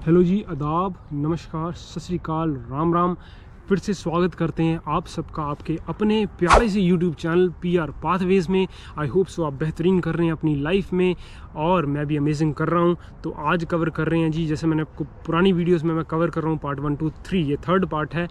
Hello जी, आदाब, नमस्कार, सत श्री अकाल, राम राम। फिर से स्वागत करते हैं आप सबका आपके अपने प्यारे से यूट्यूब चैनल PR पाथवेज़ में। आई होप सो आप बेहतरीन कर रहे हैं अपनी लाइफ में और मैं भी अमेजिंग कर रहा हूं। तो आज कवर कर रहे हैं जी, जैसे मैंने आपको पुरानी वीडियोस में मैं कवर कर रहा हूं पार्ट 1, 2, 3, ये थर्ड पार्ट है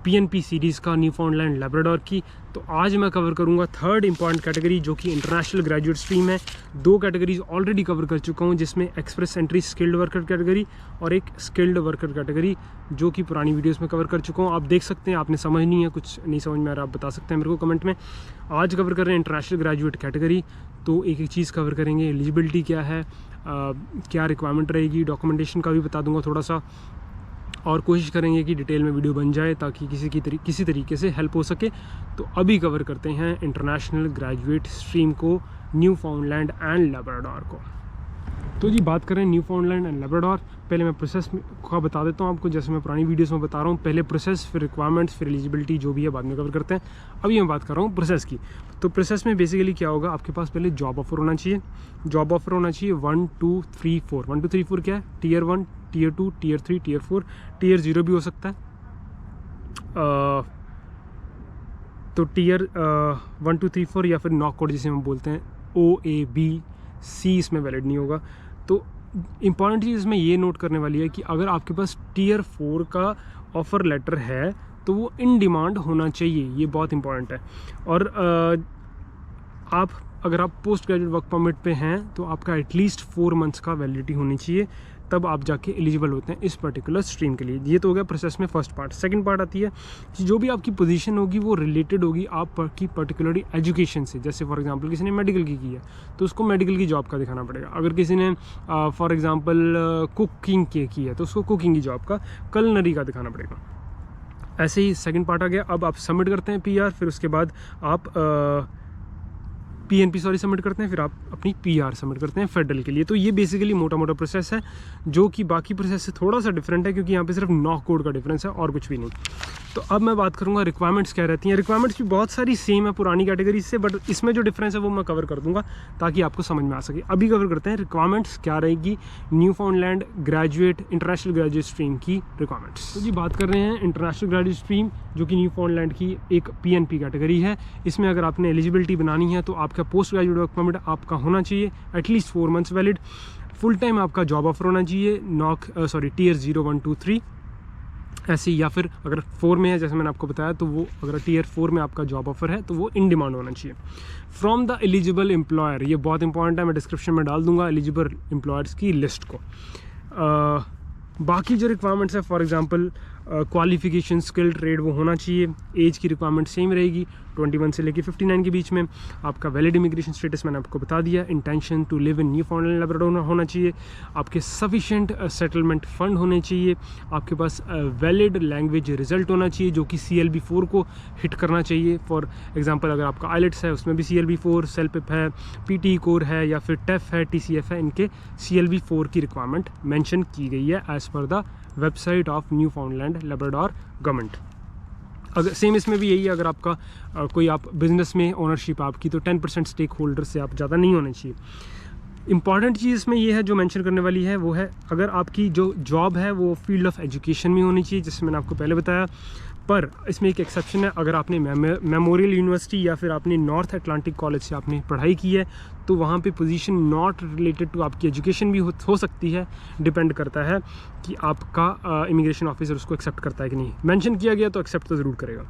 PNP सीरीज़ का, न्यूफाउंडलैंड लैब्राडोर की। तो आज मैं कवर करूंगा थर्ड इंपॉर्टेंट कैटेगरी जो कि इंटरनेशनल ग्रेजुएट स्ट्रीम है। दो कैटेगरीज ऑलरेडी कवर कर चुका हूं, जिसमें express entry skilled worker category और एक स्किल्ड वर्कर कैटेगरी जो कि पुरानी वीडियोस में कवर कर चुका हूं। आप देख सकते हैं, आपने समझ नहीं है, कुछ नहीं समझ में आ रहा, आप बता सकते हैं मेरे को कमेंट में। आज कवर कर रहे हैं इंटरनेशनल ग्रेजुएट कैटेगरी। तो एक एक चीज़ कवर करेंगे, एलिजिबिलिटी क्या है, क्या रिक्वायरमेंट रहेगी, डॉक्यूमेंटेशन का भी बता दूंगा थोड़ा सा, और कोशिश करेंगे कि डिटेल में वीडियो बन जाए ताकि किसी तरीके से हेल्प हो सके। तो अभी कवर करते हैं इंटरनेशनल ग्रेजुएट स्ट्रीम को, न्यूफाउंडलैंड एंड लैब्राडोर को। तो जी बात करें न्यूफाउंडलैंड एंड लैब्राडोर, पहले मैं प्रोसेस का बता देता हूँ आपको, जैसे मैं पुरानी वीडियोस में बता रहा हूँ। पहले प्रोसेस, फिर रिक्वायरमेंट्स, फिर एलिजिबिलिटी, जो भी है बाद में कवर करते हैं। अभी मैं बात कर रहा हूँ प्रोसेस की। तो प्रोसेस में बेसिकली क्या होगा, आपके पास पहले जॉब ऑफर होना चाहिए। जॉब ऑफर होना चाहिए 1, 2, 3, 4। 1, 2, 3, 4 क्या है? Tier 1, Tier 2, Tier 3, Tier 4, Tier 0 भी हो सकता है। तो Tier 1, 2, 3, 4 या फिर नॉक कोड जिसे हम बोलते हैं, OABC इसमें वैलिड नहीं होगा। तो इम्पॉर्टेंट चीज़ इसमें ये नोट करने वाली है कि अगर आपके पास Tier 4 का ऑफ़र लेटर है तो वो इन डिमांड होना चाहिए, ये बहुत इंपॉर्टेंट है। और अगर आप पोस्ट ग्रेजुएट वर्क परमिट पे हैं तो आपका एटलीस्ट 4 मंथ्स का वैलिडिटी होनी चाहिए, तब आप जाके एलिजिबल होते हैं इस पर्टिकुलर स्ट्रीम के लिए। ये तो हो गया प्रोसेस में फर्स्ट पार्ट। सेकंड पार्ट आती है कि जो भी आपकी पोजीशन होगी वो रिलेटेड होगी आपकी पर्टिकुलरली एजुकेशन से। जैसे फॉर एग्जांपल किसी ने मेडिकल की है तो उसको मेडिकल की जॉब का दिखाना पड़ेगा। अगर किसी ने फॉर एग्जांपल कुकिंग की है तो उसको कुकिंग की जॉब का, कलनरी का दिखाना पड़ेगा। ऐसे ही सेकंड पार्ट आ गया। अब आप सबमिट करते हैं PR, फिर उसके बाद आप PNP सबमिट करते हैं, फिर आप अपनी PR सबमिट करते हैं फेडरल के लिए। तो ये बेसिकली मोटा मोटा प्रोसेस है जो कि बाकी प्रोसेस से थोड़ा सा डिफरेंट है, क्योंकि यहाँ पे सिर्फ नॉक कोड का डिफरेंस है और कुछ भी नहीं। तो अब मैं बात करूँगा रिक्वायरमेंट्स क्या रहती हैं। रिक्वायरमेंट्स भी बहुत सारी सेम है पुरानी कैटेगरी से, बट इसमें जो डिफरेंस है वो मैं कवर कर दूंगा ताकि आपको समझ में आ सके। अभी कवर करते हैं रिक्वायरमेंट्स क्या रहेगी Newfoundland graduate international graduate stream की रिक्वायरमेंट्स। तो जी बात कर रहे हैं इंटरनेशनल ग्रेजुएट स्ट्रीम जो कि न्यूफाउंडलैंड की एक PNP कैटेगरी है। इसमें अगर आपने एलिजिबिलिटी बनानी है तो आपका पोस्ट ग्रेजुएट वर्क परमिट आपका होना चाहिए at least 4 months valid. Full time आपका जॉब ऑफर होना चाहिए, Tier 0, 1, 2, 3 ऐसे, या फिर अगर 4 में है जैसे मैंने आपको बताया, तो वो अगर Tier 4 में आपका जॉब ऑफर है तो वो इन डिमांड होना चाहिए। फ्रॉम द एलिजिबल एम्प्लॉयर, ये बहुत इंपॉर्टेंट है, मैं डिस्क्रिप्शन में डाल दूंगा एलिजिबल एम्प्लॉयर्स की लिस्ट को। बाकी जो रिक्वायरमेंट्स है, for example qualification, skill, trade, वो होना चाहिए। एज की रिक्वायरमेंट सेम रहेगी 21 से लेके 59 के बीच में। आपका वैलिड इमिग्रेशन स्टेटस मैंने आपको बता दिया। Intention to live in Newfoundland Labrador होना चाहिए। आपके सफिशिएंट सेटलमेंट फंड होने चाहिए। आपके पास वैलिड लैंग्वेज रिजल्ट होना चाहिए जो कि CLB4 को हिट करना चाहिए। फॉर एग्जांपल अगर आपका आइलेट्स है उसमें भी CLB4, सेल्पिप है, PT कोर है या फिर TEF है, TCF है, इनके CLB4 की रिक्वायरमेंट मेंशन की गई है as per the website of Newfoundland Labrador government. अगर सेम इसमें भी यही है, अगर आपका कोई आप बिजनेस में ओनरशिप आपकी, तो 10% स्टेक होल्डर से आप ज़्यादा नहीं होने चाहिए। इंपॉर्टेंट चीज़ इसमें ये है जो मेंशन करने वाली है, वो है अगर आपकी जो जॉब है वो फील्ड ऑफ एजुकेशन में होनी चाहिए, जैसे मैंने आपको पहले बताया। पर इसमें एक एक्सेप्शन है, अगर आपने मेमोरियल यूनिवर्सिटी या फिर आपने नॉर्थ अटलांटिक कॉलेज से आपने पढ़ाई की है तो वहाँ पे पोजीशन नॉट रिलेटेड टू आपकी एजुकेशन भी हो सकती है। डिपेंड करता है कि आपका इमिग्रेशन ऑफिसर उसको एक्सेप्ट करता है कि नहीं। मेंशन किया गया तो एक्सेप्ट तो ज़रूर करेगा।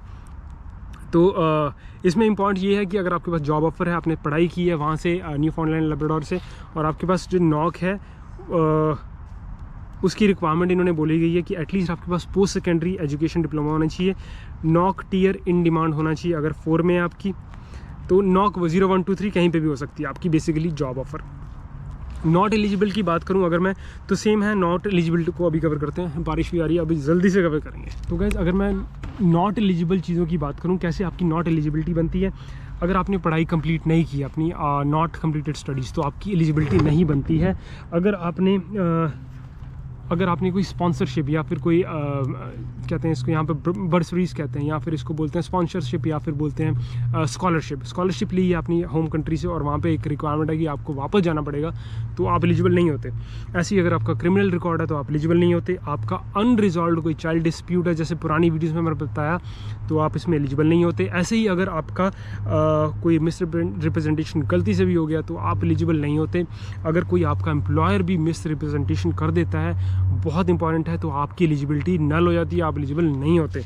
तो इसमें इंपॉर्टेंट ये है कि अगर आपके पास जॉब ऑफर है, आपने पढ़ाई की है वहाँ से न्यूफाउंडलैंड लैब्राडोर से, और आपके पास जो नॉक है उसकी रिक्वायरमेंट इन्होंने बोली गई है कि एटलीस्ट आपके पास पोस्ट सेकेंडरी एजुकेशन डिप्लोमा होना चाहिए। नॉक टियर इन डिमांड होना चाहिए अगर 4 में है आपकी, तो नॉक 0, 1, 2, 3 कहीं पे भी हो सकती है आपकी basically job offer. Not eligible की बात करूं अगर मैं, तो सेम है। नॉट एलिजिबिलिटी को अभी कवर करते हैं, बारिश भी आ रही है, अभी जल्दी से कवर करेंगे। तो गाइस अगर मैं नॉट एलिजिबल चीज़ों की बात करूं, कैसे आपकी नॉट एलिजिबिलिटी बनती है। अगर आपने पढ़ाई कंप्लीट नहीं की, अपनी नॉट कंप्लीटेड स्टडीज़, तो आपकी एलिजिबिलिटी नहीं बनती है। अगर आपने अगर आपने कोई स्पॉन्सरशिप या फिर कोई कहते हैं इसको यहाँ पे बर्सरीज कहते हैं, या फिर इसको बोलते हैं स्पॉन्सरशिप, या फिर बोलते हैं स्कॉलरशिप ली है अपनी होम कंट्री से और वहाँ पे एक रिक्वायरमेंट है कि आपको वापस जाना पड़ेगा, तो आप एलिजिबल नहीं होते। ऐसे ही अगर आपका क्रिमिनल रिकॉर्ड है तो आप एलिजिबल नहीं होते। आपका अनरिजॉल्व कोई चाइल्ड डिस्प्यूट है, जैसे पुरानी वीडियोज़ में मैंने बताया, तो आप इसमें एलिजिबल नहीं होते। ऐसे ही अगर आपका कोई मिस रिप्रेजेंटेशन गलती से भी हो गया तो आप एलिजिबल नहीं होते। अगर कोई आपका एम्प्लॉयर भी मिस रिप्रेजेंटेशन कर देता है, बहुत इंपॉर्टेंट है, तो आपकी एलिजिबिलिटी नल हो जाती है, आप एलिजिबल नहीं होते।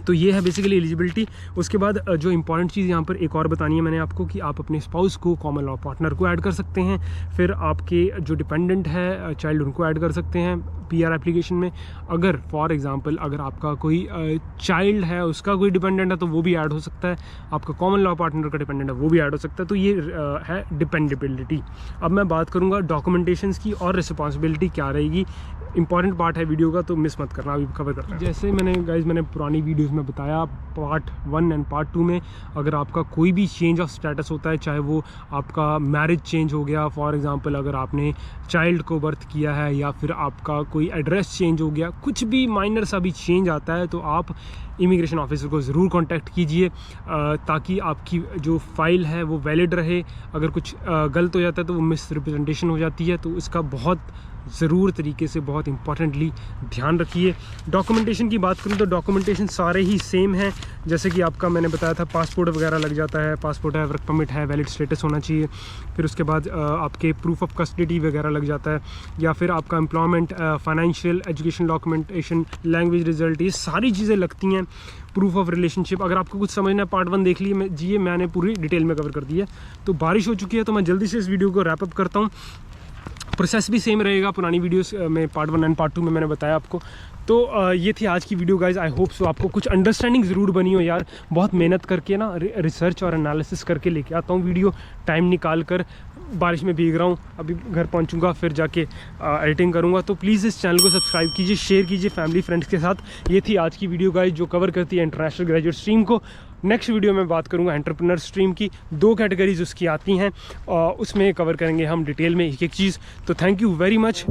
तो ये है बेसिकली एलिजिबिलिटी। उसके बाद जो इंपॉर्टेंट चीज़ यहाँ पर एक और बतानी है मैंने आपको कि आप अपने स्पाउस को, कॉमन लॉ पार्टनर को ऐड कर सकते हैं, फिर आपके जो डिपेंडेंट है चाइल्ड उनको ऐड कर सकते हैं PR एप्लीकेशन में। अगर फॉर एग्जांपल अगर आपका कोई चाइल्ड है, उसका कोई डिपेंडेंट है तो वो भी ऐड हो सकता है, आपका कॉमन लॉ पार्टनर का डिपेंडेंट है वो भी ऐड हो सकता है। तो ये है डिपेंडेबिलिटी। अब मैं बात करूँगा डॉक्यूमेंटेशंस की और रिस्पॉन्सिबिलिटी क्या रहेगी। इंपॉर्टेंट पार्ट है वीडियो का, तो मिस मत करना, अभी कवर करना है। जैसे मैंने पुरानी वीडियोस में बताया, पार्ट 1 एंड पार्ट 2 में, अगर आपका कोई भी चेंज ऑफ स्टेटस होता है, चाहे वो आपका मैरिज चेंज हो गया, फॉर एग्जांपल अगर आपने चाइल्ड को बर्थ किया है, या फिर आपका कोई एड्रेस चेंज हो गया, कुछ भी माइनर सा भी चेंज आता है, तो आप इमिग्रेशन ऑफिसर को ज़रूर कांटेक्ट कीजिए ताकि आपकी जो फाइल है वो वैलिड रहे। अगर कुछ गलत हो जाता है तो वो मिस रिप्रेजेंटेशन हो जाती है, तो इसका बहुत ज़रूर तरीके से, बहुत इंपॉर्टेंटली ध्यान रखिए। डॉक्यूमेंटेशन की बात करूँ तो डॉक्यूमेंटेशन सारे ही सेम हैं, जैसे कि आपका मैंने बताया था पासपोर्ट वगैरह लग जाता है, पासपोर्ट है, वर्क परमिट है, वैलिड स्टेटस होना चाहिए। फिर उसके बाद आपके प्रूफ ऑफ कस्टडी वगैरह लग जाता है, या फिर आपका employment, financial, education documentation, language result, ये सारी चीज़ें लगती हैं। प्रूफ ऑफ रिलेशनशिप, अगर आपको कुछ समझना है पार्ट 1 देख लीजिए, मैंने पूरी डिटेल में कवर कर दी है। तो बारिश हो चुकी है, तो मैं जल्दी से इस वीडियो को रैप अप करता हूँ। प्रोसेस भी सेम रहेगा पुरानी वीडियोस में, पार्ट 1 एंड पार्ट 2 में मैंने बताया आपको। तो ये थी आज की video guys. I hope so आपको कुछ अंडरस्टैंडिंग ज़रूर बनी हो यार। बहुत मेहनत करके ना रिसर्च और एनालिसिस करके लेके आता हूँ वीडियो, टाइम निकाल कर। बारिश में भीग रहा हूँ, अभी घर पहुँचूँगा, फिर जाके एडिटिंग करूँगा। तो प्लीज़ इस चैनल को सब्सक्राइब कीजिए, शेयर कीजिए फैमिली फ्रेंड्स के साथ। ये थी आज की वीडियो गाइज, जो कवर करती है इंटरनेशनल ग्रेजुएट स्ट्रीम को। नेक्स्ट वीडियो में बात करूंगा एंटरप्रेन्योर स्ट्रीम की। 2 कैटेगरीज उसकी आती हैं, उसमें कवर करेंगे हम डिटेल में एक एक चीज़। तो थैंक यू वेरी मच।